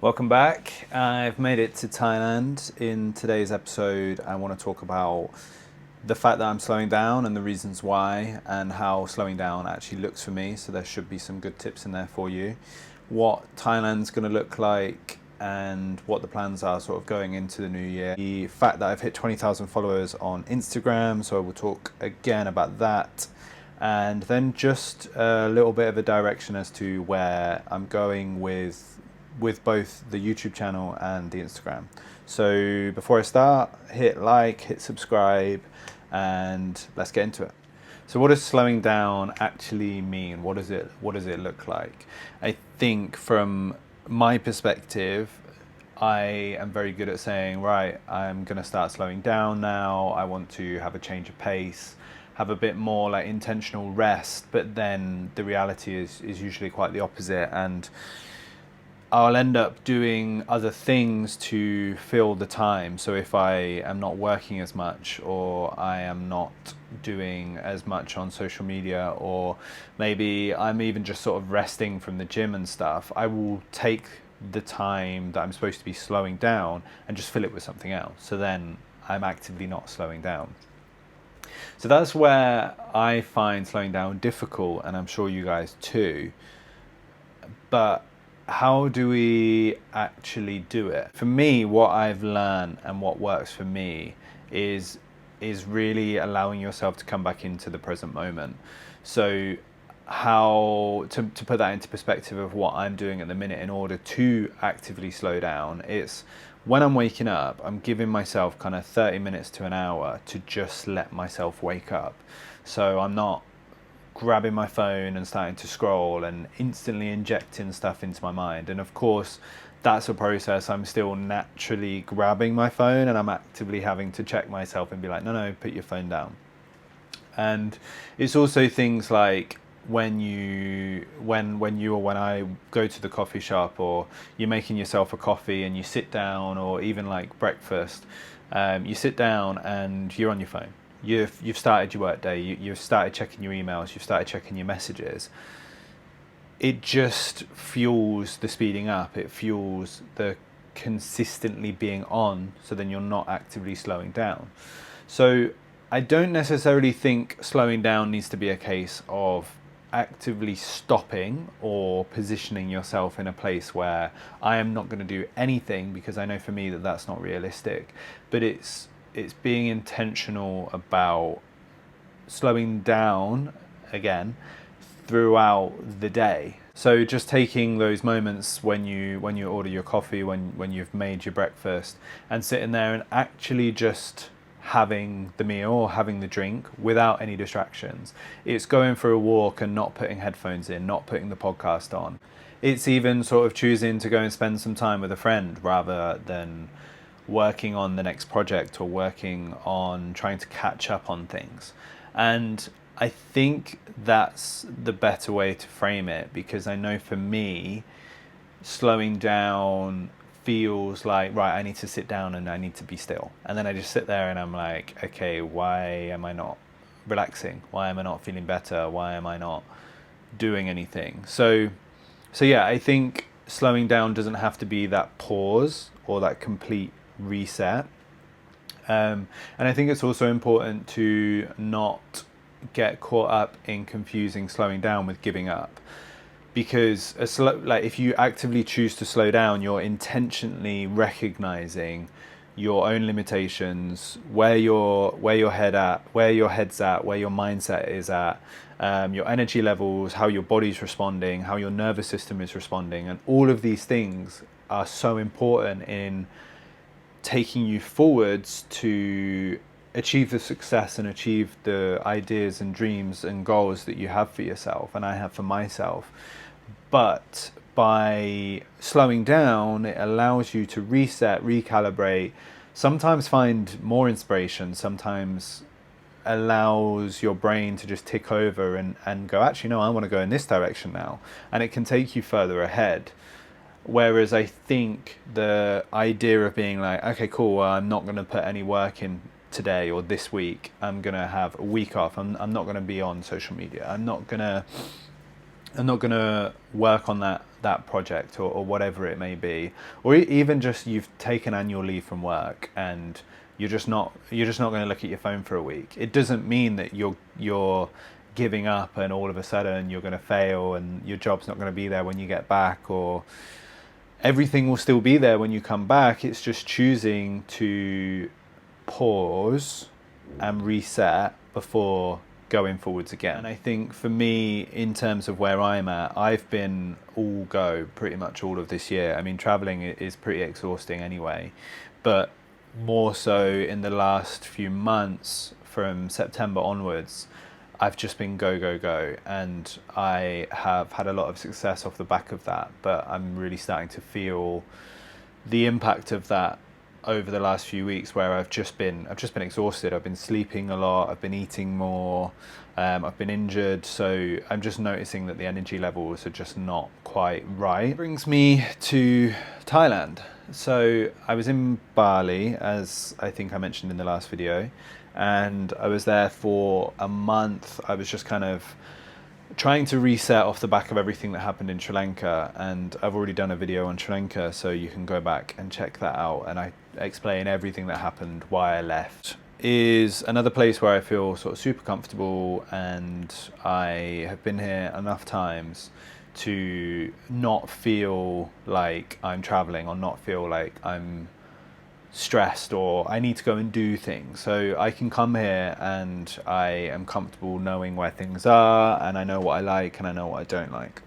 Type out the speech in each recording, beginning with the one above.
Welcome back. I've made it to Thailand. In today's episode, I want to talk about the fact that I'm slowing down and the reasons why, and how slowing down actually looks for me. So there should be some good tips in there for you. What Thailand's going to look like and what the plans are sort of going into the new year. The fact that I've hit 20,000 followers on Instagram, so I will talk again about that. And then just a little bit of a direction as to where I'm going with both the YouTube channel and the Instagram. So before I start, hit like, hit subscribe, and let's get into it. So what does slowing down actually mean? What does it look like? I think from my perspective, I am very good at saying, right, I'm going to start slowing down now. I want to have a change of pace, have a bit more like intentional rest, but then the reality is usually quite the opposite, and I'll end up doing other things to fill the time. So if I am not working as much, or I am not doing as much on social media, or maybe I'm even just sort of resting from the gym and stuff, I will take the time that I'm supposed to be slowing down and just fill it with something else. So then I'm actively not slowing down. So that's where I find slowing down difficult, and I'm sure you guys too. But how do we actually do it? For me, what I've learned and what works for me is really allowing yourself to come back into the present moment. So how to put that into perspective of what I'm doing at the minute in order to actively slow down, it's when I'm waking up, I'm giving myself kind of 30 minutes to an hour to just let myself wake up. So I'm not grabbing my phone and starting to scroll and instantly injecting stuff into my mind. And of course, that's a process. I'm still naturally grabbing my phone, and I'm actively having to check myself and be like, no, put your phone down. And it's also things like when I go to the coffee shop, or you're making yourself a coffee and you sit down, or even like breakfast, you sit down and you're on your phone. You've started your work day, you've started checking your emails, you've started checking your messages. It just fuels the speeding up, it fuels the consistently being on, so then you're not actively slowing down. So I don't necessarily think slowing down needs to be a case of actively stopping or positioning yourself in a place where I am not going to do anything, because I know for me that that's not realistic. But it's being intentional about slowing down again throughout the day. So just taking those moments when you order your coffee, when you've made your breakfast, and sitting there and actually just having the meal or having the drink without any distractions. It's going for a walk and not putting headphones in, not putting the podcast on. It's even sort of choosing to go and spend some time with a friend rather than working on the next project or working on trying to catch up on things. And I think that's the better way to frame it, because I know for me, slowing down feels like, right, I need to sit down and I need to be still. And then I just sit there and I'm like, okay, why am I not relaxing? Why am I not feeling better? Why am I not doing anything? So yeah, I think slowing down doesn't have to be that pause or that complete reset. And I think it's also important to not get caught up in confusing slowing down with giving up, because if you actively choose to slow down, you're intentionally recognizing your own limitations, where your head's at, where your mindset is at, your energy levels, how your body's responding, how your nervous system is responding, and all of these things are so important in taking you forwards to achieve the success and achieve the ideas and dreams and goals that you have for yourself, and I have for myself. But by slowing down, it allows you to reset, recalibrate, sometimes find more inspiration, sometimes allows your brain to just tick over and go, actually, no, I want to go in this direction now. And it can take you further ahead. Whereas I think the idea of being like, okay, cool, well, I'm not going to put any work in today or this week. I'm going to have a week off. I'm not going to be on social media. I'm not going to I'm not going to work on that project or whatever it may be, or even just you've taken annual leave from work and you're just not going to look at your phone for a week. It doesn't mean that you're giving up and all of a sudden you're going to fail and your job's not going to be there when you get back, or everything will still be there when you come back. It's just choosing to pause and reset before going forwards again. And I think for me, in terms of where I'm at, I've been all go pretty much all of this year. I mean, traveling is pretty exhausting anyway, but more so in the last few months from September onwards, I've just been go, go, go. And I have had a lot of success off the back of that, but I'm really starting to feel the impact of that over the last few weeks, where I've just been exhausted. I've been sleeping a lot, I've been eating more, I've been injured, so I'm just noticing that the energy levels are just not quite right. It brings me to Thailand. So I was in Bali, as I think I mentioned in the last video, and I was there for a month. I was just kind of trying to reset off the back of everything that happened in Sri Lanka, and I've already done a video on Sri Lanka, so you can go back and check that out, and I explain everything that happened, why I left. Is another place where I feel sort of super comfortable, and I have been here enough times to not feel like I'm traveling or not feel like I'm stressed or I need to go and do things. So I can come here and I am comfortable knowing where things are, and I know what I like and I know what I don't like.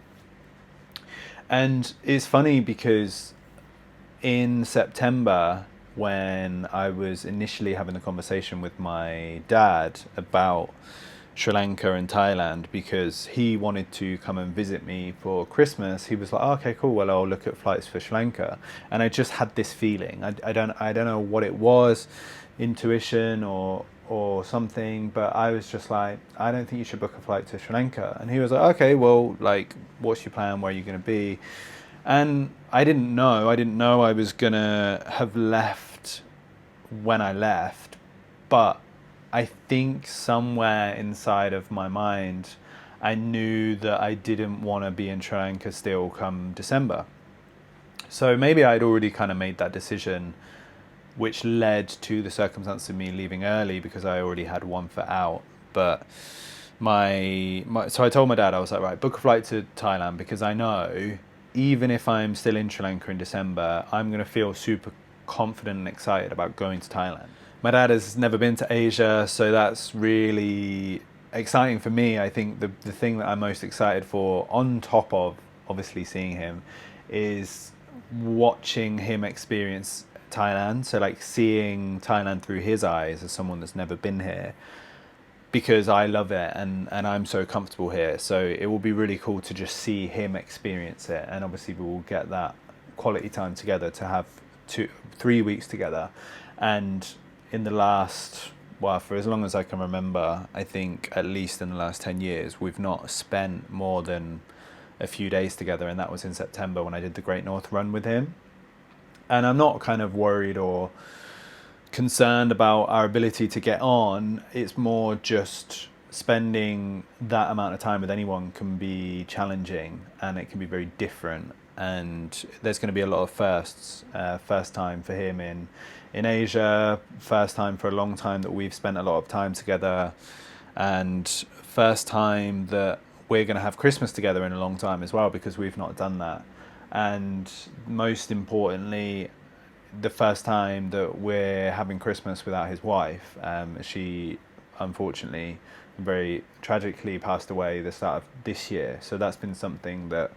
And it's funny because in September, when I was initially having the conversation with my dad about Sri Lanka and Thailand, because he wanted to come and visit me for Christmas, he was like, oh, okay, cool, well, I'll look at flights for Sri Lanka. And I just had this feeling, I don't know what it was, intuition or something, but I was just like, I don't think you should book a flight to Sri Lanka. And he was like, okay, well, like, what's your plan, where are you going to be? And I didn't know I was going to have left when I left, but I think somewhere inside of my mind, I knew that I didn't want to be in Sri Lanka still come December. So maybe I'd already kind of made that decision, which led to the circumstance of me leaving early because I already had one foot out. But so I told my dad, I was like, right, book a flight to Thailand, because I know even if I'm still in Sri Lanka in December, I'm going to feel super confident and excited about going to Thailand. My dad has never been to Asia, so that's really exciting for me. I think the thing that I'm most excited for, on top of obviously seeing him, is watching him experience Thailand. So like seeing Thailand through his eyes as someone that's never been here, because I love it and I'm so comfortable here. So it will be really cool to just see him experience it. And obviously we will get that quality time together to have 3 weeks together. And in the last, well, for as long as I can remember, I think at least in the last 10 years, we've not spent more than a few days together. And that was in September when I did the Great North Run with him. And I'm not kind of worried or concerned about our ability to get on. It's more just spending that amount of time with anyone can be challenging, and it can be very different. And there's going to be a lot of firsts. First time for him in Asia, first time for a long time that we've spent a lot of time together, and first time that we're going to have Christmas together in a long time as well, because we've not done that. And most importantly, the first time that we're having Christmas without his wife. She unfortunately very tragically passed away the start of this year. So that's been something that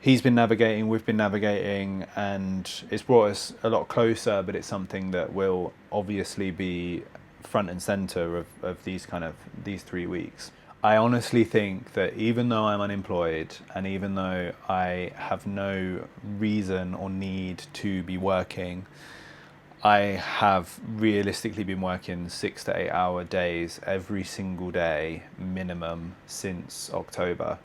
he's been navigating, we've been navigating, and it's brought us a lot closer, but it's something that will obviously be front and center of these 3 weeks. I honestly think that even though I'm unemployed and even though I have no reason or need to be working, I have realistically been working 6 to 8 hour days every single day minimum since October,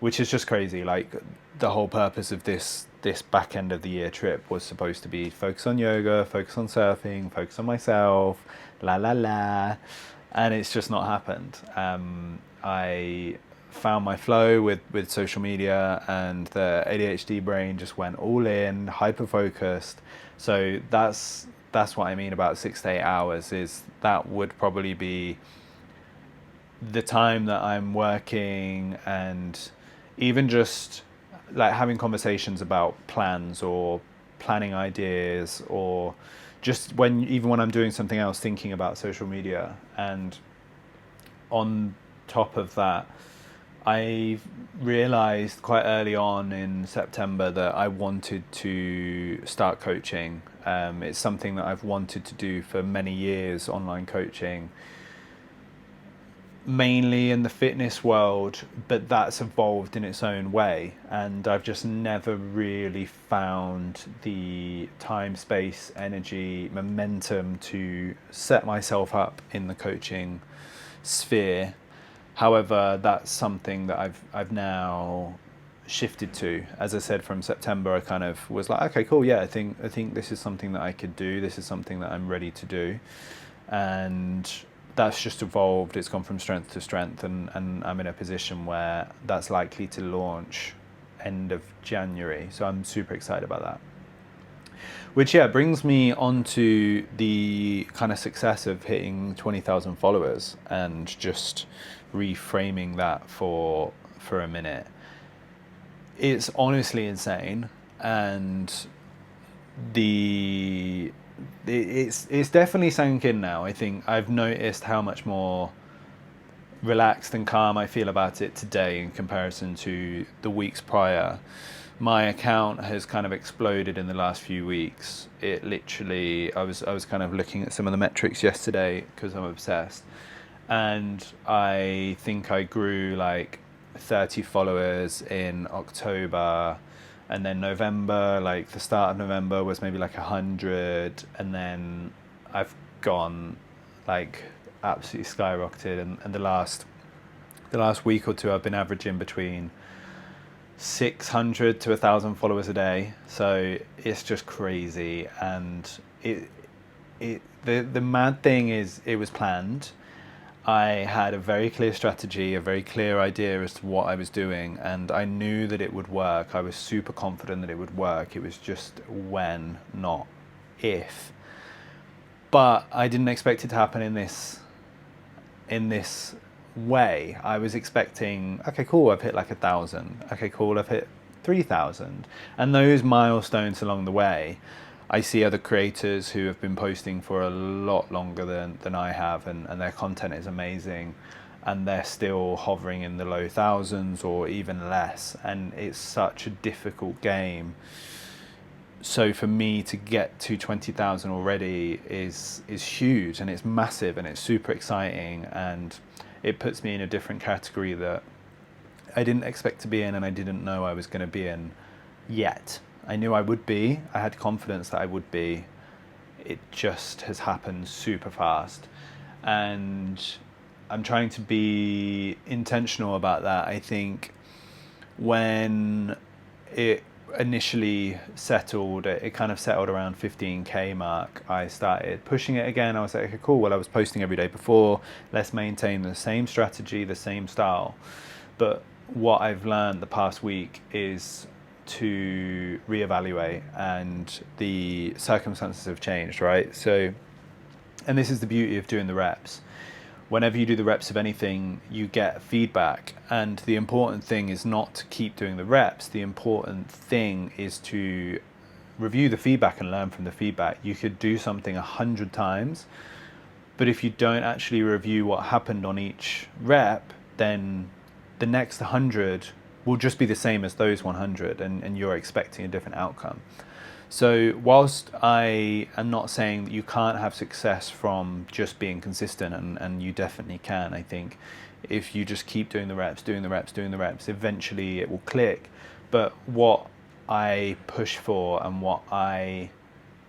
which is just crazy. Like, the whole purpose of this back end of the year trip was supposed to be focus on yoga, focus on surfing, focus on myself, and it's just not happened. I found my flow with social media, and the ADHD brain just went all in, hyper focused. So that's what I mean about 6 to 8 hours, is that would probably be the time that I'm working, and even just like having conversations about plans or planning ideas, or just even when I'm doing something else, thinking about social media. And on top of that, I realized quite early on in September that I wanted to start coaching. It's something that I've wanted to do for many years, online coaching, mainly in the fitness world, but that's evolved in its own way. And I've just never really found the time, space, energy, momentum to set myself up in the coaching sphere. However, that's something that I've now shifted to. As I said, from September, I kind of was like, okay, cool, yeah, I think this is something that I could do. This is something that I'm ready to do, and that's just evolved. It's gone from strength to strength, and I'm in a position where that's likely to launch end of January. So I'm super excited about that. Which, yeah, brings me on to the kind of success of hitting 20,000 followers and just reframing that for a minute. It's honestly insane, and it's definitely sank in now. I think I've noticed how much more relaxed and calm I feel about it today in comparison to the weeks prior. My account has kind of exploded in the last few weeks. It literally, I was kind of looking at some of the metrics yesterday because I'm obsessed, and I think I grew like 30 followers in October, and then November, like the start of November was maybe like 100, and then I've gone like absolutely skyrocketed, and the last week or two I've been averaging between 600 to 1,000 followers a day. So it's just crazy. And the mad thing is, it was planned. I had a very clear strategy, a very clear idea as to what I was doing, and I knew that it would work. I was super confident that it would work. It was just when, not if. But I didn't expect it to happen in this way. I was expecting, okay, cool, I've hit like 1,000. Okay, cool, I've hit 3,000. And those milestones along the way, I see other creators who have been posting for a lot longer than I have, and their content is amazing, and they're still hovering in the low thousands or even less. And it's such a difficult game. So for me to get to 20,000 already is huge, and it's massive, and it's super exciting, and it puts me in a different category that I didn't expect to be in, and I didn't know I was going to be in yet. I knew I would be. I had confidence that I would be. It just has happened super fast, and I'm trying to be intentional about that. I think when it initially settled, it kind of settled around 15k mark, I started pushing it again. I was like, okay, cool, well, I was posting every day before, let's maintain the same strategy, the same style. But what I've learned the past week is to reevaluate, and the circumstances have changed, right? So, and this is the beauty of doing the reps. Whenever you do the reps of anything, you get feedback, and the important thing is not to keep doing the reps. The important thing is to review the feedback and learn from the feedback. You could do something 100 times, but if you don't actually review what happened on each rep, then the next 100 will just be the same as those 100, and you're expecting a different outcome. So whilst I am not saying that you can't have success from just being consistent, and you definitely can, I think if you just keep doing the reps, eventually it will click. But what I push for, and what I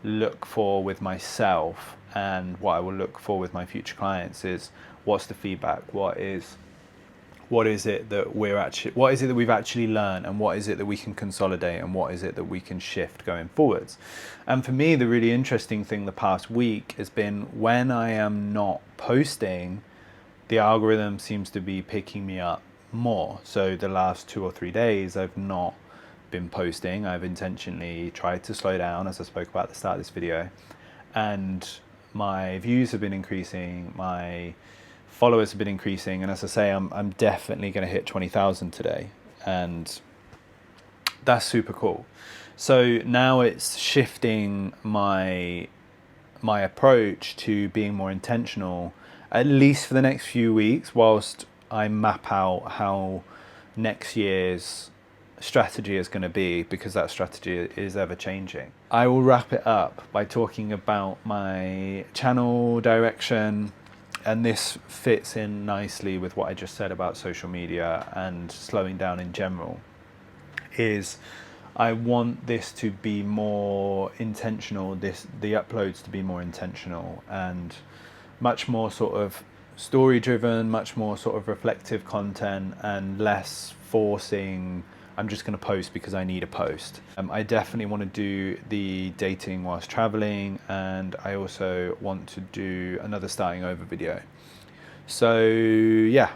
look for with myself, and what I will look for with my future clients, is what's the feedback? What is it that we've actually learned, and what is it that we can consolidate, and what is it that we can shift going forwards? And for me, the really interesting thing the past week has been, when I am not posting, the algorithm seems to be picking me up more. So the last 2 or 3 days I've not been posting. I've intentionally tried to slow down, as I spoke about at the start of this video, and my views have been increasing, my followers have been increasing, and as I say, I'm definitely going to hit 20,000 today, and that's super cool. So now it's shifting my approach to being more intentional, at least for the next few weeks, whilst I map out how next year's strategy is going to be, because that strategy is ever changing. I will wrap it up by talking about my channel direction, and this fits in nicely with what I just said about social media and slowing down in general. Is I want this to be more intentional, the uploads to be more intentional and much more sort of story driven, much more sort of reflective content, and less forcing, I'm just going to post because I need a post. I definitely want to do the dating whilst traveling, and I also want to do another starting over video. So yeah,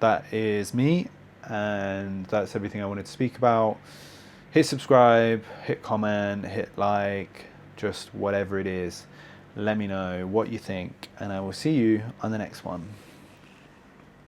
that is me, and that's everything I wanted to speak about. Hit subscribe, hit comment, hit like, just whatever it is. Let me know what you think, and I will see you on the next one.